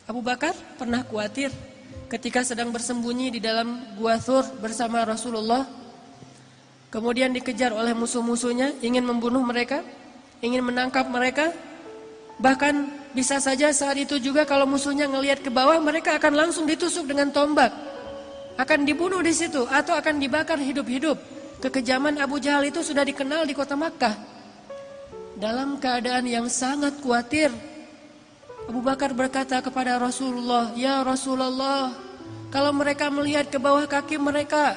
Abu Bakar pernah khawatir ketika sedang bersembunyi di dalam Gua Thur bersama Rasulullah. Kemudian dikejar oleh musuh-musuhnya, ingin membunuh mereka, ingin menangkap mereka. Bahkan bisa saja saat itu juga kalau musuhnya ngelihat ke bawah, mereka akan langsung ditusuk dengan tombak. Akan dibunuh di situ atau akan dibakar hidup-hidup. Kekejaman Abu Jahal itu sudah dikenal di kota Makkah. Dalam keadaan yang sangat khawatir, Abu Bakar berkata kepada Rasulullah, "Ya Rasulullah, kalau mereka melihat ke bawah kaki mereka,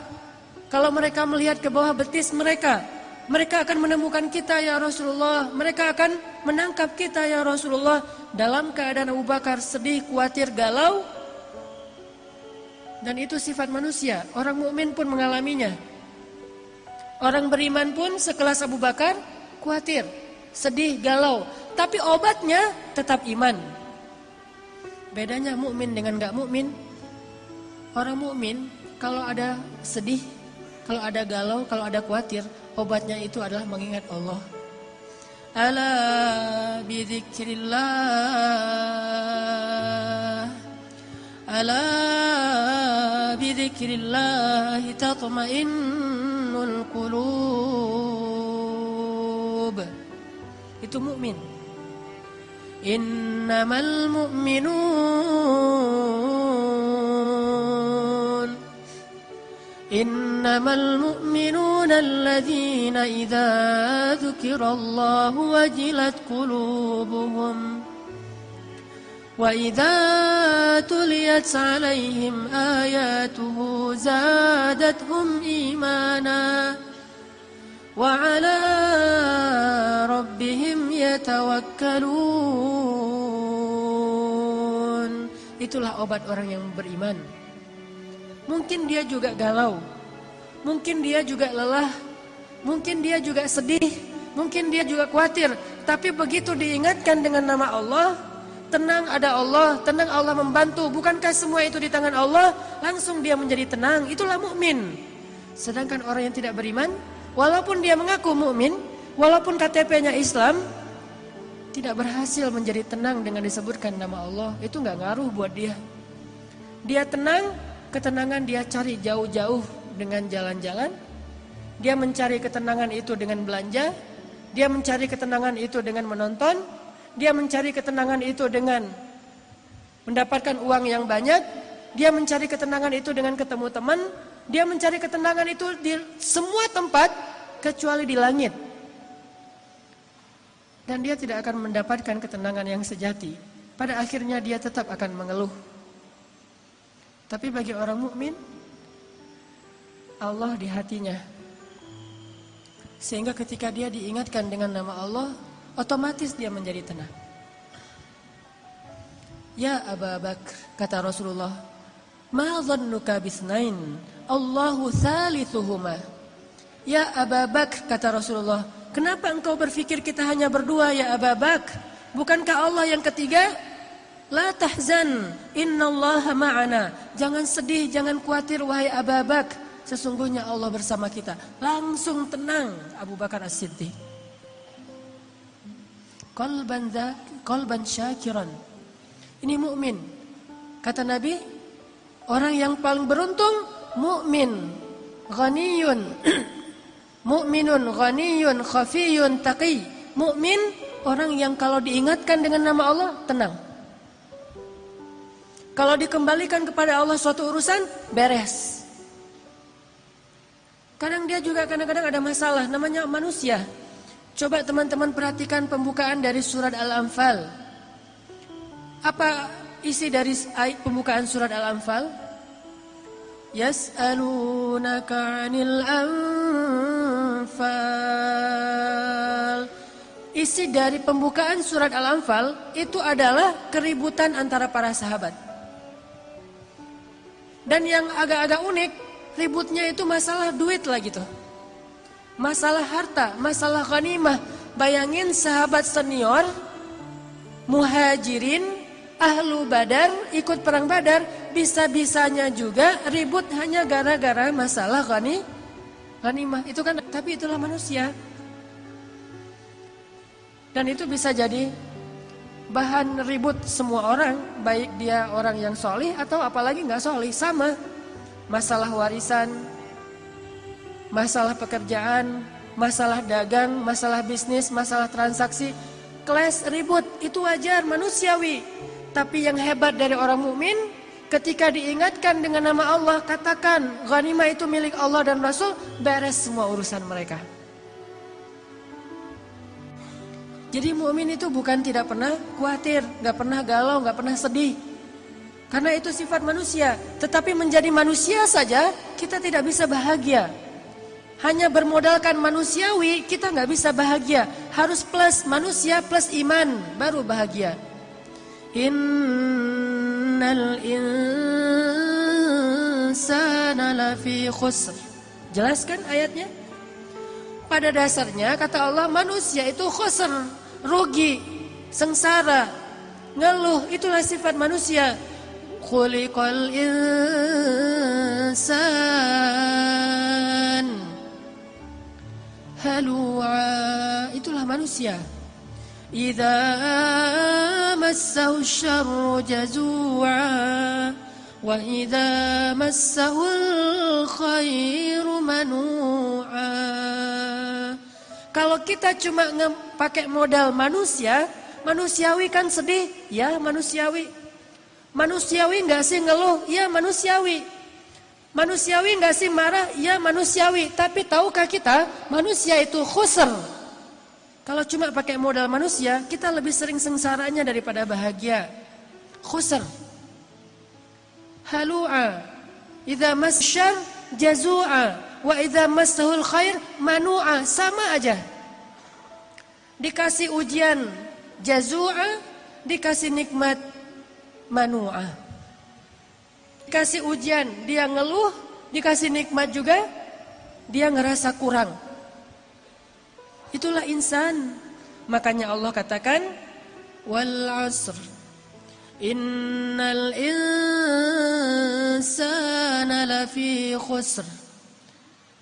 kalau mereka melihat ke bawah betis mereka, mereka akan menemukan kita ya Rasulullah, mereka akan menangkap kita ya Rasulullah." Dalam keadaan Abu Bakar sedih, khawatir, galau. Dan itu sifat manusia, orang mukmin pun mengalaminya. Orang beriman pun sekelas Abu Bakar khawatir, sedih, galau, tapi obatnya tetap iman. Bedanya mukmin dengan enggak mukmin. Orang mukmin kalau ada sedih, kalau ada galau, kalau ada khawatir, obatnya itu adalah mengingat Allah. Ala bidzikrillah, ala bidzikrillah tatma'innul qulub. Itu mukmin. Innamal mu'minun alladzina idza dzukirallahu wajilat qulubuhum wa idza tuliyat 'alaihim ayatuhu zadatuhum imana wa 'ala rabbihim yatawakkalun. Itulah obat orang yang beriman. Mungkin dia juga galau, mungkin dia juga lelah, mungkin dia juga sedih, mungkin dia juga khawatir. Tapi begitu diingatkan dengan nama Allah, tenang ada Allah, tenang Allah membantu. Bukankah semua itu di tangan Allah? Langsung dia menjadi tenang. Itulah mukmin. Sedangkan orang yang tidak beriman, walaupun dia mengaku mukmin, walaupun KTP-nya Islam, tidak berhasil menjadi tenang dengan disebutkan nama Allah. Itu nggak ngaruh buat dia. Dia tenang, ketenangan dia cari jauh-jauh dengan jalan-jalan. Dia mencari ketenangan itu dengan belanja. Dia mencari ketenangan itu dengan menonton. Dia mencari ketenangan itu dengan mendapatkan uang yang banyak. Dia mencari ketenangan itu dengan ketemu teman. Dia mencari ketenangan itu di semua tempat kecuali di langit. Dan dia tidak akan mendapatkan ketenangan yang sejati. Pada akhirnya dia tetap akan mengeluh. Tapi bagi orang mukmin, Allah di hatinya. Sehingga ketika dia diingatkan dengan nama Allah, otomatis dia menjadi tenang. Ya Abu Bakar, kata Rasulullah, ma dhannuka bisnain, Allahu thalithuhuma. Ya Abu Bakar, kata Rasulullah, kenapa engkau berpikir kita hanya berdua ya Abu Bakar? Bukankah Allah yang ketiga? La tahzan, innallaha ma'ana. Jangan sedih, jangan khawatir wahai Abu Bakar. Sesungguhnya Allah bersama kita. Langsung tenang Abu Bakar As-Siddiq. Qalban syakiran. Ini mukmin. Kata Nabi, orang yang paling beruntung mukmin, ghaniyun. Mukminun ghaniyun khafiyun taqi. Mukmin orang yang kalau diingatkan dengan nama Allah tenang. Kalau dikembalikan kepada Allah suatu urusan, beres. Kadang dia juga kadang-kadang ada masalah, namanya manusia. Coba teman-teman perhatikan pembukaan dari surat Al-Anfal. Apa isi dari pembukaan surat Al-Anfal? Yas'alunaka 'anil anfal. Isi dari pembukaan surat Al-Anfal itu adalah keributan antara para sahabat. Dan yang agak-agak unik, ributnya itu masalah duit lah gitu. Masalah harta, masalah ghanimah. Bayangin sahabat senior, muhajirin, ahlu badar, ikut perang badar, bisa-bisanya juga ribut hanya gara-gara masalah ghanimah. Itu kan, tapi itulah manusia. Dan itu bisa jadi bahan ribut semua orang, baik dia orang yang solih atau apalagi nggak solih, sama. Masalah warisan, masalah pekerjaan, masalah dagang, masalah bisnis, masalah transaksi, clash, ribut, itu wajar, manusiawi. Tapi yang hebat dari orang mukmin, ketika diingatkan dengan nama Allah, katakan ghanimah itu milik Allah dan Rasul, beres semua urusan mereka. Jadi mukmin itu bukan tidak pernah khawatir, nggak pernah galau, nggak pernah sedih. Karena itu sifat manusia. Tetapi menjadi manusia saja kita tidak bisa bahagia. Hanya bermodalkan manusiawi kita nggak bisa bahagia. Harus plus manusia plus iman baru bahagia. Innal insana lafi khusr. Jelaskan ayatnya. Pada dasarnya kata Allah manusia itu khusr, rugi, sengsara, ngeluh, itulah sifat manusia. Khuliqal insan halu'a, itulah manusia. Idza massahu syarru jazu'a wa idza massahul khairu manu'a. Kalau kita cuma pakai modal manusia, manusiawi kan sedih, ya manusiawi. Manusiawi enggak sih ngeluh, ya manusiawi. Manusiawi enggak sih marah, ya manusiawi. Tapi tahukah kita, manusia itu khusr. Kalau cuma pakai modal manusia, kita lebih sering sengsaranya daripada bahagia. Khusr. Halu'a. Idza masyar jazu'a. Wa idza massahul khair manu'a, sama aja. Dikasih ujian jazu'a, dikasih nikmat manu'a. Dikasih ujian dia ngeluh, dikasih nikmat juga dia ngerasa kurang. Itulah insan. Makanya Allah katakan wal 'asr innal insana lafi khusr.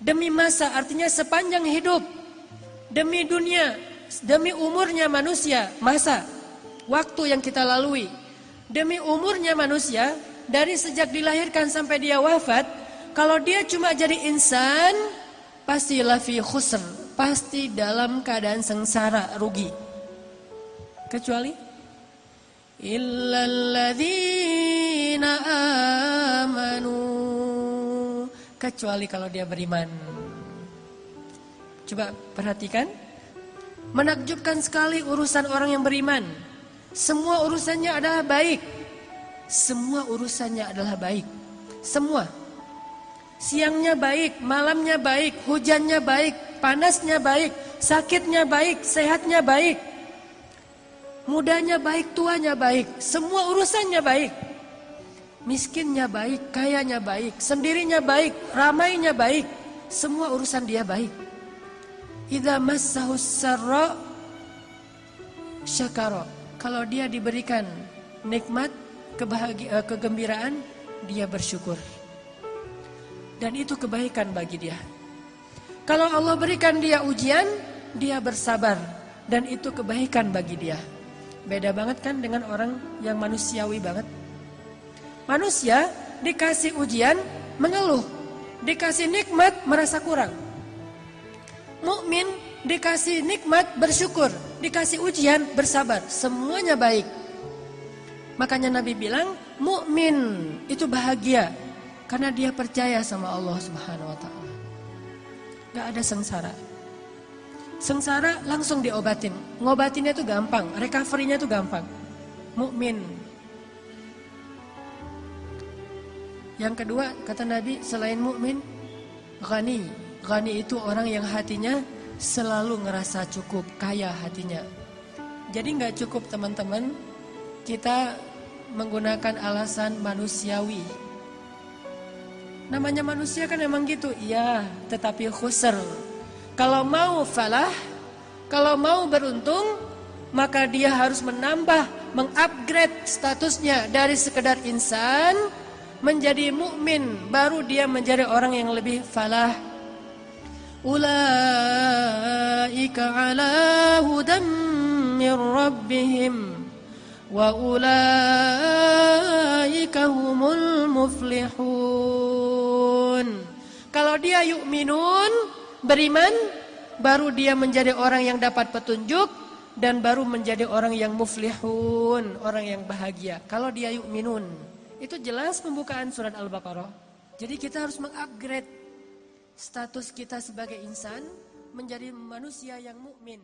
Demi masa artinya sepanjang hidup, demi dunia, demi umurnya manusia, masa, waktu yang kita lalui, demi umurnya manusia, dari sejak dilahirkan sampai dia wafat, kalau dia cuma jadi insan, pasti lafi khusr, pasti dalam keadaan sengsara, rugi. Kecuali illalladzina amanu, kecuali kalau dia beriman. Coba perhatikan, menakjubkan sekali urusan orang yang beriman. Semua urusannya adalah baik. Semua urusannya adalah baik. Semua. Siangnya baik, malamnya baik, hujannya baik, panasnya baik, sakitnya baik, sehatnya baik. Mudanya baik, tuanya baik. Semua urusannya baik. Miskinnya baik, kayanya baik, sendirinya baik, ramainya baik. Semua urusan dia baik. Idza massahus sarra syakara. Kalau dia diberikan nikmat, kegembiraan, dia bersyukur. Dan itu kebaikan bagi dia. Kalau Allah berikan dia ujian, dia bersabar. Dan itu kebaikan bagi dia. Beda banget kan dengan orang yang manusiawi banget. Manusia dikasih ujian mengeluh, dikasih nikmat merasa kurang. Mukmin dikasih nikmat bersyukur, dikasih ujian bersabar, semuanya baik. Makanya Nabi bilang mukmin itu bahagia karena dia percaya sama Allah Subhanahu wa taala. Gak ada sengsara. Sengsara langsung diobatin. Ngobatinnya itu gampang, recovery-nya itu gampang. Mukmin. Yang kedua, kata Nabi, selain mukmin, ghani. Ghani itu orang yang hatinya selalu ngerasa cukup, kaya hatinya. Jadi nggak cukup teman-teman, kita menggunakan alasan manusiawi. Namanya manusia kan emang gitu, iya, tetapi khusr. Kalau mau falah, kalau mau beruntung, maka dia harus menambah, mengupgrade statusnya dari sekedar insan menjadi mukmin, baru dia menjadi orang yang lebih falah. Ulaika ala hudam min rabbihim wa ulaika humul muflihun. Kalau dia yu'minun, beriman, baru dia menjadi orang yang dapat petunjuk dan baru menjadi orang yang muflihun, orang yang bahagia. Kalau dia yu'minun, itu jelas pembukaan surat Al-Baqarah. Jadi kita harus mengupgrade status kita sebagai insan menjadi manusia yang mukmin.